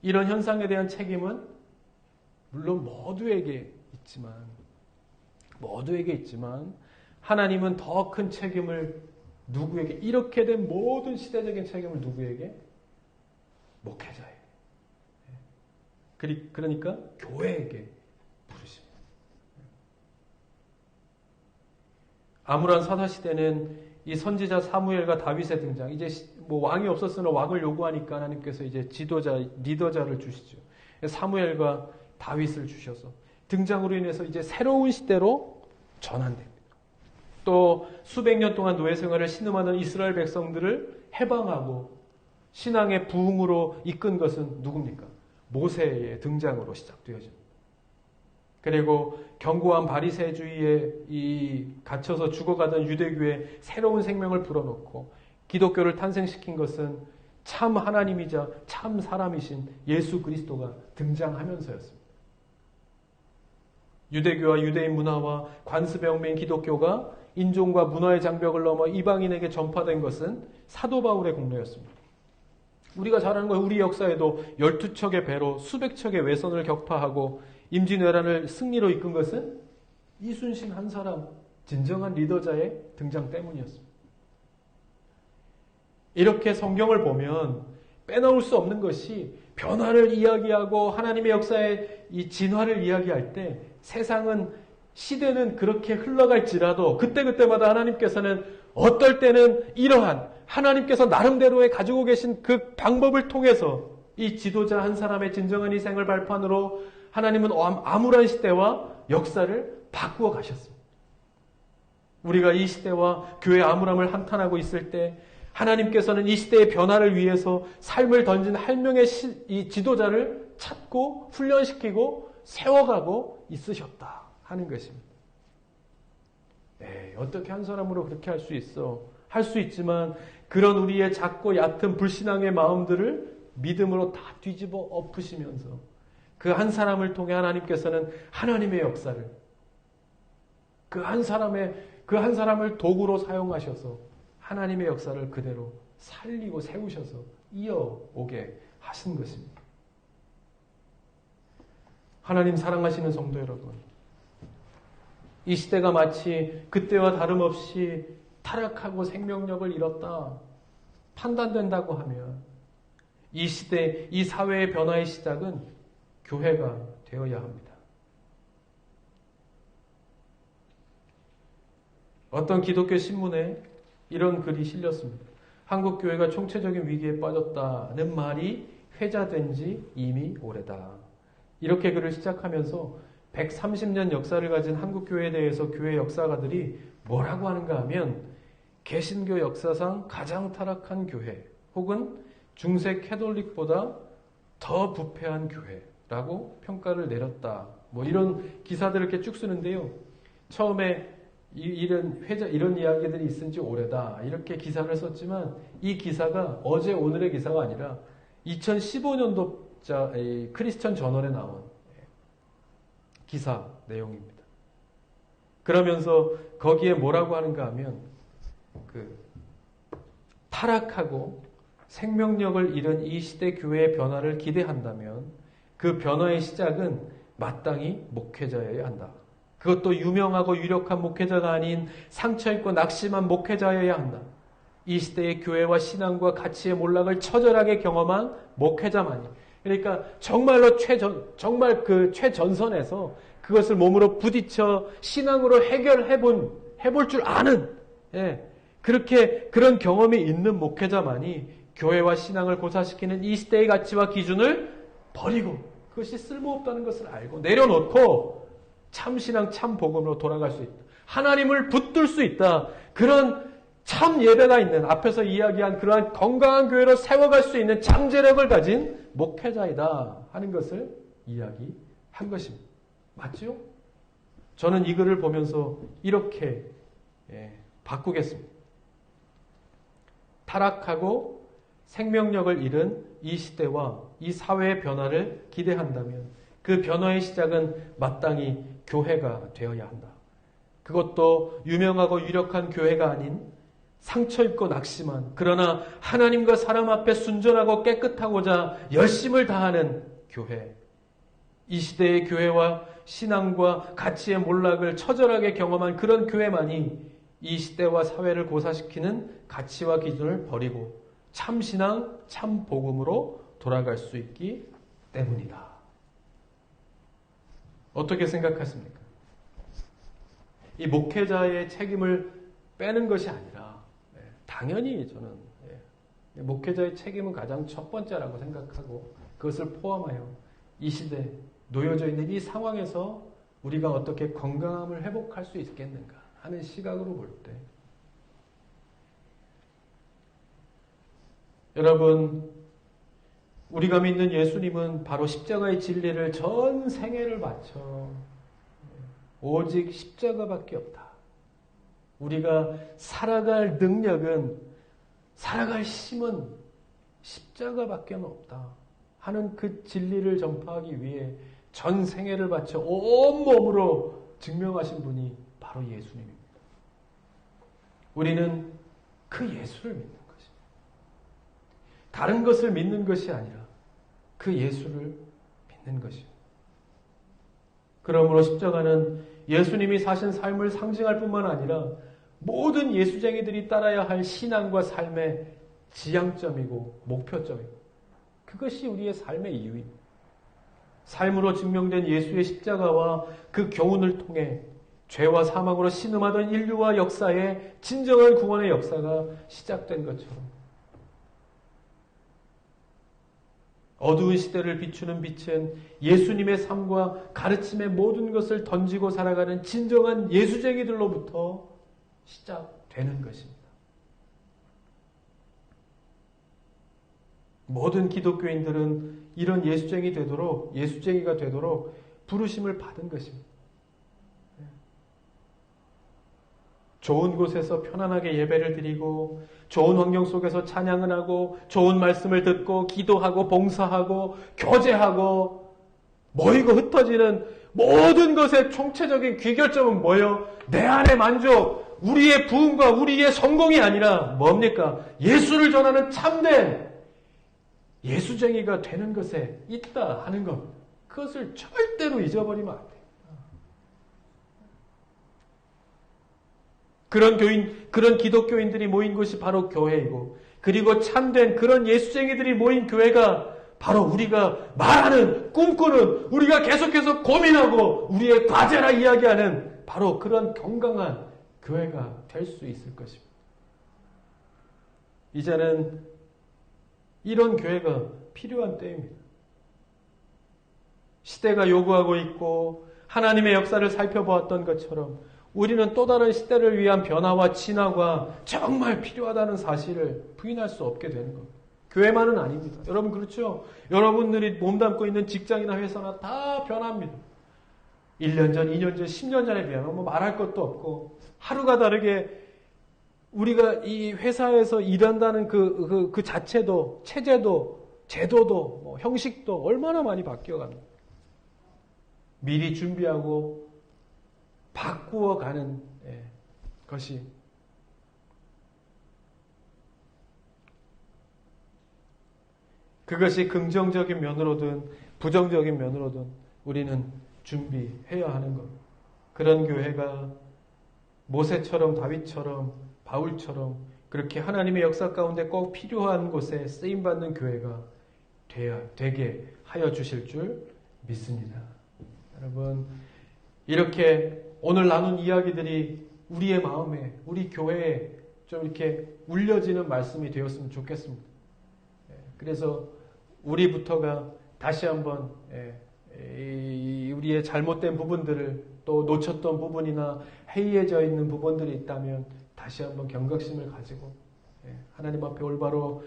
이런 현상에 대한 책임은 물론 모두에게 있지만 하나님은 더 큰 책임을 누구에게, 이렇게 된 모든 시대적인 책임을 누구에게? 목회자에게. 그러니까 교회에게 부르십니다. 암울한 사사시대는 이 선지자 사무엘과 다윗의 등장, 이제 왕이 없었으나 왕을 요구하니까 하나님께서 이제 리더자를 주시죠. 사무엘과 다윗을 주셔서 등장으로 인해서 이제 새로운 시대로 전환됩니다. 또 수백 년 동안 노예 생활을 신음하는 이스라엘 백성들을 해방하고 신앙의 부흥으로 이끈 것은 누굽니까? 모세의 등장으로 시작되어집니다. 그리고 견고한 바리새주의에 갇혀서 죽어가던 유대교에 새로운 생명을 불어넣고 기독교를 탄생시킨 것은 참 하나님이자 참 사람이신 예수 그리스도가 등장하면서였습니다. 유대교와 유대인 문화와 관습병맹 기독교가 인종과 문화의 장벽을 넘어 이방인에게 전파된 것은 사도 바울의 공로였습니다. 우리가 잘 아는 거, 우리 역사에도 12척의 배로 수백 척의 외선을 격파하고 임진왜란을 승리로 이끈 것은 이순신 한 사람, 진정한 리더자의 등장 때문이었습니다. 이렇게 성경을 보면 빼놓을 수 없는 것이, 변화를 이야기하고 하나님의 역사의 이 진화를 이야기할 때 시대는 그렇게 흘러갈지라도 그때그때마다 하나님께서는 어떨 때는 이러한 하나님께서 나름대로의 가지고 계신 그 방법을 통해서 이 지도자 한 사람의 진정한 희생을 발판으로 하나님은 암울한 시대와 역사를 바꾸어 가셨습니다. 우리가 이 시대와 교회의 암울함을 한탄하고 있을 때 하나님께서는 이 시대의 변화를 위해서 삶을 던진 한 명의 이 지도자를 찾고 훈련시키고 세워가고 있으셨다 하는 것입니다. 어떻게 한 사람으로 그렇게 할 수 있어? 할 수 있지만 그런 우리의 작고 얕은 불신앙의 마음들을 믿음으로 다 뒤집어 엎으시면서 그 한 사람을 통해 하나님께서는 하나님의 역사를, 그 한 사람을 도구로 사용하셔서 하나님의 역사를 그대로 살리고 세우셔서 이어오게 하신 것입니다. 하나님 사랑하시는 성도 여러분, 이 시대가 마치 그때와 다름없이 타락하고 생명력을 잃었다 판단된다고 하면 이 시대, 이 사회의 변화의 시작은 교회가 되어야 합니다. 어떤 기독교 신문에 이런 글이 실렸습니다. 한국 교회가 총체적인 위기에 빠졌다는 말이 회자된 지 이미 오래다. 이렇게 글을 시작하면서 130년 역사를 가진 한국 교회에 대해서 교회 역사가들이 뭐라고 하는가 하면 개신교 역사상 가장 타락한 교회 혹은 중세 캐톨릭보다 더 부패한 교회라고 평가를 내렸다. 뭐 이런 기사들을 이렇게 쭉 쓰는데요. 처음에 이런 이야기들이 있은 지 오래다. 이렇게 기사를 썼지만 이 기사가 어제 오늘의 기사가 아니라 2015년도 크리스천 저널에 나온 기사 내용입니다. 그러면서 거기에 뭐라고 하는가 하면 타락하고 생명력을 잃은 이 시대 교회의 변화를 기대한다면 그 변화의 시작은 마땅히 목회자여야 한다. 그것도 유명하고 유력한 목회자가 아닌 상처있고 낙심한 목회자여야 한다. 이 시대의 교회와 신앙과 가치의 몰락을 처절하게 경험한 목회자만이. 그러니까 정말로 정말 그 최전선에서 그것을 몸으로 부딪혀 신앙으로 해볼 줄 아는, 그런 경험이 있는 목회자만이 교회와 신앙을 고사시키는 이 시대의 가치와 기준을 버리고 그것이 쓸모없다는 것을 알고 내려놓고 참신앙, 참복음으로 돌아갈 수 있다. 하나님을 붙들 수 있다. 그런 참 예배가 있는 앞에서 이야기한 그러한 건강한 교회로 세워갈 수 있는 잠재력을 가진 목회자이다 하는 것을 이야기한 것입니다. 맞죠? 저는 이 글을 보면서 이렇게 바꾸겠습니다. 타락하고 생명력을 잃은 이 시대와 이 사회의 변화를 기대한다면 그 변화의 시작은 마땅히 교회가 되어야 한다. 그것도 유명하고 유력한 교회가 아닌 상처입고 낙심한 그러나 하나님과 사람 앞에 순전하고 깨끗하고자 열심을 다하는 교회. 이 시대의 교회와 신앙과 가치의 몰락을 처절하게 경험한 그런 교회만이 이 시대와 사회를 고사시키는 가치와 기준을 버리고 참신앙, 참복음으로 돌아갈 수 있기 때문이다. 어떻게 생각하십니까? 이 목회자의 책임을 빼는 것이 아니라 당연히 저는 목회자의 책임은 가장 첫 번째라고 생각하고 그것을 포함하여 이 시대 놓여져 있는 이 상황에서 우리가 어떻게 건강함을 회복할 수 있겠는가 하는 시각으로 볼 때 여러분 우리가 믿는 예수님은 바로 십자가의 진리를 전 생애를 바쳐 오직 십자가밖에 없다. 우리가 살아갈 능력은 살아갈 힘은 십자가밖에 없다 하는 그 진리를 전파하기 위해 전 생애를 바쳐 온몸으로 증명하신 분이 바로 예수님입니다. 우리는 그 예수를 믿는 것입니다. 다른 것을 믿는 것이 아니라 그 예수를 믿는 것입니다. 그러므로 십자가는 예수님이 사신 삶을 상징할 뿐만 아니라 모든 예수쟁이들이 따라야 할 신앙과 삶의 지향점이고 목표점이고 그것이 우리의 삶의 이유입니다. 삶으로 증명된 예수의 십자가와 그 교훈을 통해 죄와 사망으로 신음하던 인류와 역사의 진정한 구원의 역사가 시작된 것처럼 어두운 시대를 비추는 빛은 예수님의 삶과 가르침의 모든 것을 던지고 살아가는 진정한 예수쟁이들로부터 시작되는 것입니다. 모든 기독교인들은 이런 예수쟁이가 되도록 부르심을 받은 것입니다. 좋은 곳에서 편안하게 예배를 드리고 좋은 환경 속에서 찬양을 하고 좋은 말씀을 듣고 기도하고 봉사하고 교제하고 모이고 흩어지는 모든 것의 총체적인 귀결점은 뭐예요? 내 안의 만족, 우리의 부흥과 우리의 성공이 아니라 뭡니까? 예수를 전하는 참된 예수쟁이가 되는 것에 있다 하는 것. 그것을 절대로 잊어버리면 안 돼요. 그런 기독교인들이 모인 곳이 바로 교회이고, 그리고 참된 그런 예수쟁이들이 모인 교회가 바로 우리가 말하는, 꿈꾸는, 우리가 계속해서 고민하고 우리의 과제라 이야기하는 바로 그런 건강한 교회가 될 수 있을 것입니다. 이제는 이런 교회가 필요한 때입니다. 시대가 요구하고 있고 하나님의 역사를 살펴보았던 것처럼 우리는 또 다른 시대를 위한 변화와 진화가 정말 필요하다는 사실을 부인할 수 없게 되는 겁니다. 교회만은 아닙니다. 여러분 그렇죠? 여러분들이 몸담고 있는 직장이나 회사나 다 변합니다. 1년 전, 2년 전, 10년 전에 비하면 뭐 말할 것도 없고 하루가 다르게 우리가 이 회사에서 일한다는 그 자체도, 체제도, 제도도, 뭐 형식도 얼마나 많이 바뀌어갑니다. 미리 준비하고 바꾸어가는 것이 그것이 긍정적인 면으로든 부정적인 면으로든 우리는 준비해야 하는 것. 그런 교회가 모세처럼 다윗처럼 바울처럼 그렇게 하나님의 역사 가운데 꼭 필요한 곳에 쓰임받는 교회가 되게 하여 주실 줄 믿습니다. 여러분 이렇게 오늘 나눈 이야기들이 우리의 마음에 우리 교회에 좀 이렇게 울려지는 말씀이 되었으면 좋겠습니다. 그래서 우리부터가 다시 한번 우리의 잘못된 부분들을 또 놓쳤던 부분이나 해이해져 있는 부분들이 있다면 다시 한번 경각심을 가지고 하나님 앞에 올바로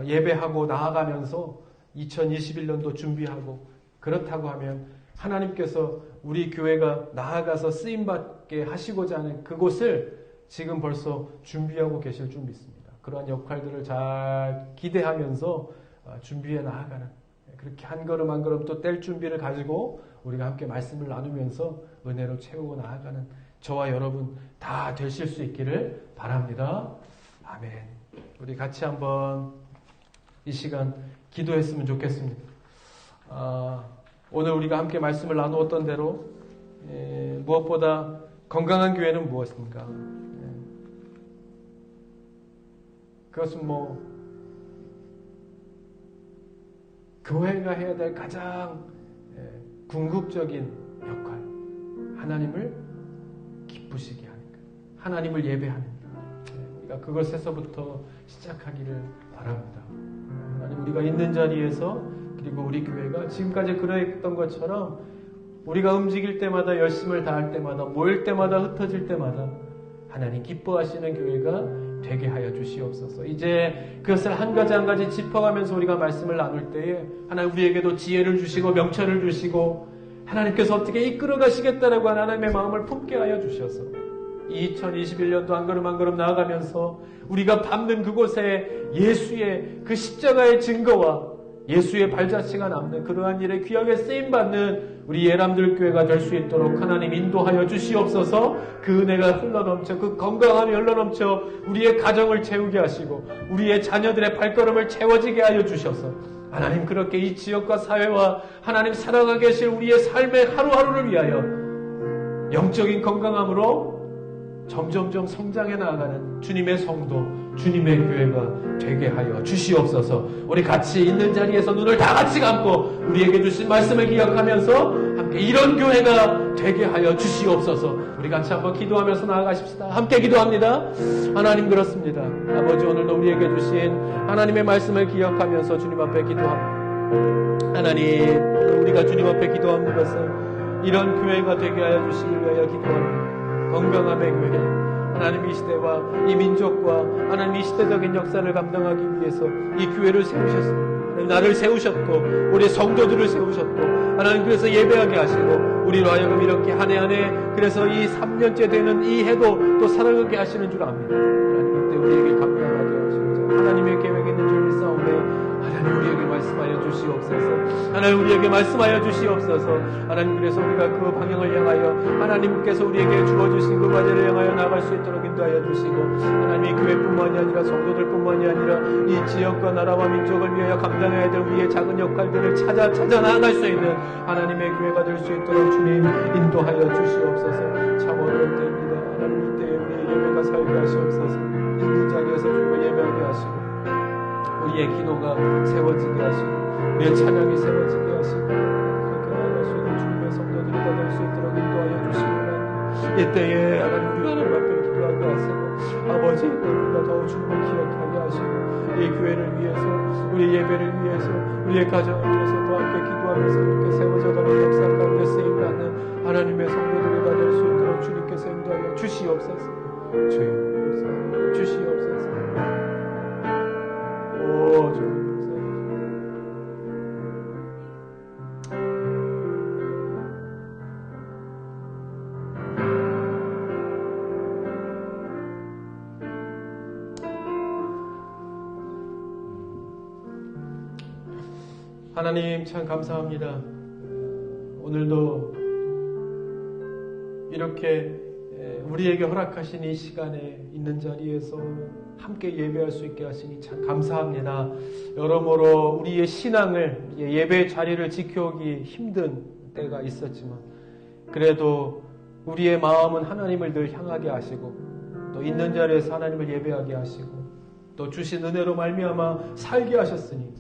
예배하고 나아가면서 2021년도 준비하고 그렇다고 하면 하나님께서 우리 교회가 나아가서 쓰임받게 하시고자 하는 그곳을 지금 벌써 준비하고 계실 줄 믿습니다. 그러한 역할들을 잘 기대하면서 준비해 나아가는 그렇게 한 걸음 한 걸음 또 뗄 준비를 가지고 우리가 함께 말씀을 나누면서 은혜로 채우고 나아가는 저와 여러분 다 되실 수 있기를 바랍니다. 아멘. 우리 같이 한번 이 시간 기도했으면 좋겠습니다. 오늘 우리가 함께 말씀을 나누었던 대로 무엇보다 건강한 교회는 무엇인가? 그것은 교회가 해야 될 가장 궁극적인 역할, 하나님을 기쁘시게 하는 것, 하나님을 예배하는 것. 우리가 그것에서부터 시작하기를 바랍니다. 하나님 우리가 있는 자리에서 그리고 우리 교회가 지금까지 그러했던 것처럼 우리가 움직일 때마다 열심을 다할 때마다 모일 때마다 흩어질 때마다 하나님 기뻐하시는 교회가 되게 하여 주시옵소서. 이제 그것을 한 가지 한 가지 짚어가면서 우리가 말씀을 나눌 때에 하나님 우리에게도 지혜를 주시고 명철을 주시고 하나님께서 어떻게 이끌어 가시겠다라고 하나님의 마음을 품게 하여 주셔서 2021년도 한 걸음 한 걸음 나아가면서 우리가 밟는 그곳에 예수의 그 십자가의 증거와 예수의 발자취가 남는 그러한 일에 귀하게 쓰임받는 우리 예람들 교회가 될 수 있도록 하나님 인도하여 주시옵소서. 그 은혜가 흘러넘쳐 그 건강함이 흘러넘쳐 우리의 가정을 채우게 하시고 우리의 자녀들의 발걸음을 채워지게 하여 주셔서 하나님 그렇게 이 지역과 사회와 하나님 살아가 계실 우리의 삶의 하루하루를 위하여 영적인 건강함으로 점점점 성장해 나아가는 주님의 성도, 주님의 교회가 되게 하여 주시옵소서. 우리 같이 있는 자리에서 눈을 다 같이 감고 우리에게 주신 말씀을 기억하면서 함께 이런 교회가 되게 하여 주시옵소서. 우리 같이 한번 기도하면서 나아가십시다. 함께 기도합니다. 하나님 그렇습니다. 아버지 오늘도 우리에게 주신 하나님의 말씀을 기억하면서 주님 앞에 기도합니다. 하나님 오늘 우리가 주님 앞에 기도하는 것은 이런 교회가 되게 하여 주시길 위하여 기도합니다. 건강함의 교회, 하나님 이 시대와 이 민족과 하나님 이 시대적인 역사를 감당하기 위해서 이 교회를 세우셨습니다. 하나님 나를 세우셨고 우리 성도들을 세우셨고 하나님 그래서 예배하게 하시고 우리로 하여금 이렇게 한 해 한 해 그래서 이 3년째 되는 이 해도 또 살아가게 하시는 줄 압니다. 하나님 그때 우리에게 감당하게 하시고 하나님의 계획이 있는 줄 믿사오매 하나님 우리에게 말씀하여 주시옵소서. 하나님 우리에게 말씀하여 주시옵소서. 하나님 그래서 우리가 그 방향을 향하여 하나님께서 우리에게 주어주신 그 과제를 향하여 나아갈 수 있도록 인도하여 주시고 하나님의 교회뿐만이 아니라 성도들뿐만이 아니라 이 지역과 나라와 민족을 위하여 감당해야 될 우리의 작은 역할들을 찾아 나아갈 수 있는 하나님의 교회가 될 수 있도록 주님 인도하여 주시옵소서. 참 어려울 때입니다. 하나님 이때에 우리의 예배가 살게 하시옵소서. 있는 자리에서 주님을 예배하게 하시고 우리의 기도가 세워지게 하시고 우리의 찬양이 세워지게 하시고 그렇게 나아갈 수 있는 주님의 성도들이 다 될 수 있도록 인도하여 주시고 이때에 하나님 우리 하나님 앞에 기도하게 하시고 아버지, 우리가 더욱 주님을 기억하게 하시고 이 교회를 위해서, 우리 예배를 위해서, 우리의 가정을 위해서 더 함께 기도하면서 이렇게 세워져가는 역사 가운데 쓰임받는 하나님의 성도들이 다 될 수 있도록 주님께서 인도하여 주시옵소서. 주여 주시옵소서. 오 주님 하나님 참 감사합니다. 오늘도 이렇게 우리에게 허락하신 이 시간에 있는 자리에서 함께 예배할 수 있게 하시니 참 감사합니다. 여러모로 우리의 신앙을, 예배 자리를 지켜오기 힘든 때가 있었지만 그래도 우리의 마음은 하나님을 늘 향하게 하시고 또 있는 자리에서 하나님을 예배하게 하시고 또 주신 은혜로 말미암아 살게 하셨으니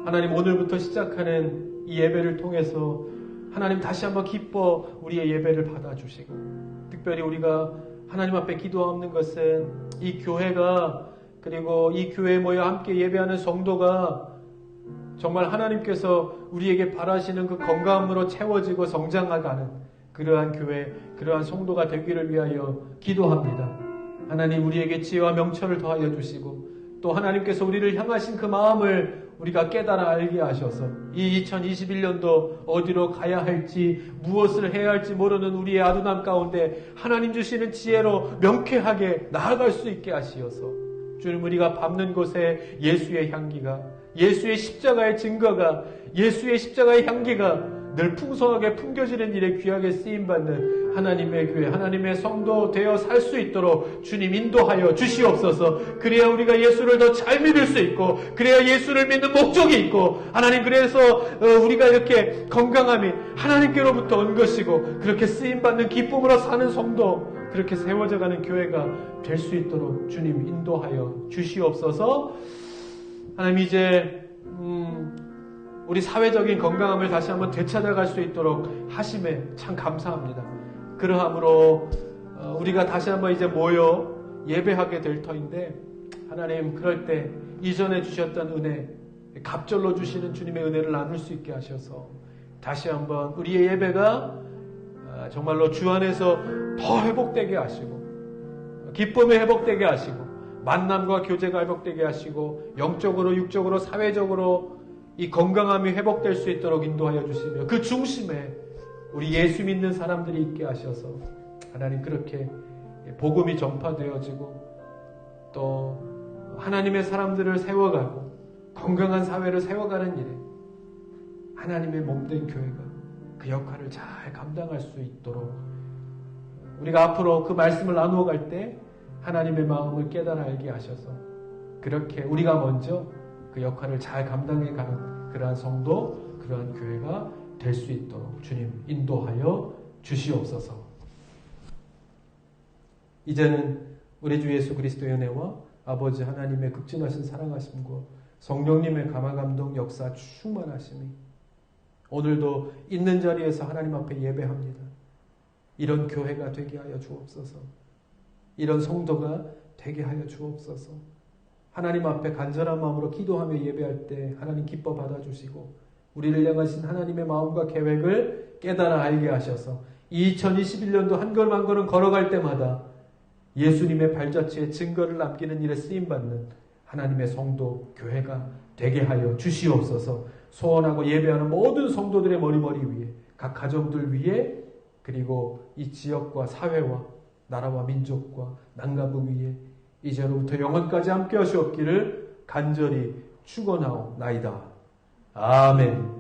하나님 오늘부터 시작하는 이 예배를 통해서 하나님 다시 한번 기뻐 우리의 예배를 받아주시고 특별히 우리가 하나님 앞에 기도하는 것은 이 교회가 그리고 이 교회에 모여 함께 예배하는 성도가 정말 하나님께서 우리에게 바라시는 그 건강함으로 채워지고 성장하가는 그러한 교회, 그러한 성도가 되기를 위하여 기도합니다. 하나님 우리에게 지혜와 명철을 더하여 주시고 또 하나님께서 우리를 향하신 그 마음을 우리가 깨달아 알게 하셔서 이 2021년도 어디로 가야 할지 무엇을 해야 할지 모르는 우리의 아둔함 가운데 하나님 주시는 지혜로 명쾌하게 나아갈 수 있게 하시어서 주님 우리가 밟는 곳에 예수의 향기가 예수의 십자가의 증거가 예수의 십자가의 향기가 늘 풍성하게 풍겨지는 일에 귀하게 쓰임받는 하나님의 교회, 하나님의 성도 되어 살 수 있도록 주님 인도하여 주시옵소서. 그래야 우리가 예수를 더 잘 믿을 수 있고 그래야 예수를 믿는 목적이 있고 하나님 그래서 우리가 이렇게 건강함이 하나님께로부터 온 것이고 그렇게 쓰임받는 기쁨으로 사는 성도 그렇게 세워져가는 교회가 될 수 있도록 주님 인도하여 주시옵소서. 하나님 이제 우리 사회적인 건강함을 다시 한번 되찾아갈 수 있도록 하심에 참 감사합니다. 그러함으로 우리가 다시 한번 이제 모여 예배하게 될 터인데 하나님 그럴 때 이전에 주셨던 은혜 갑절로 주시는 주님의 은혜를 나눌 수 있게 하셔서 다시 한번 우리의 예배가 정말로 주 안에서 더 회복되게 하시고 기쁨이 회복되게 하시고 만남과 교제가 회복되게 하시고 영적으로 육적으로 사회적으로 이 건강함이 회복될 수 있도록 인도하여 주시며 그 중심에 우리 예수 믿는 사람들이 있게 하셔서 하나님 그렇게 복음이 전파되어지고 또 하나님의 사람들을 세워가고 건강한 사회를 세워가는 일에 하나님의 몸된 교회가 그 역할을 잘 감당할 수 있도록 우리가 앞으로 그 말씀을 나누어 갈 때 하나님의 마음을 깨달아 알게 하셔서 그렇게 우리가 먼저 그 역할을 잘 감당해 가는 그러한 성도, 그러한 교회가 될 수 있도록 주님 인도하여 주시옵소서. 이제는 우리 주 예수 그리스도의 은혜와 아버지 하나님의 극진하신 사랑하심과 성령님의 감화감동 역사 충만하심이 오늘도 있는 자리에서 하나님 앞에 예배합니다. 이런 교회가 되게 하여 주옵소서. 이런 성도가 되게 하여 주옵소서. 하나님 앞에 간절한 마음으로 기도하며 예배할 때 하나님 기뻐 받아주시고 우리를 향하신 하나님의 마음과 계획을 깨달아 알게 하셔서 2021년도 한 걸음 한 걸음 걸어갈 때마다 예수님의 발자취에 증거를 남기는 일에 쓰임받는 하나님의 성도 교회가 되게 하여 주시옵소서. 소원하고 예배하는 모든 성도들의 머리머리 위에 각 가정들 위에 그리고 이 지역과 사회와 나라와 민족과 난가부 위에 이제로부터 영원까지 함께 하시옵기를 간절히 축원하옵나이다. 아멘.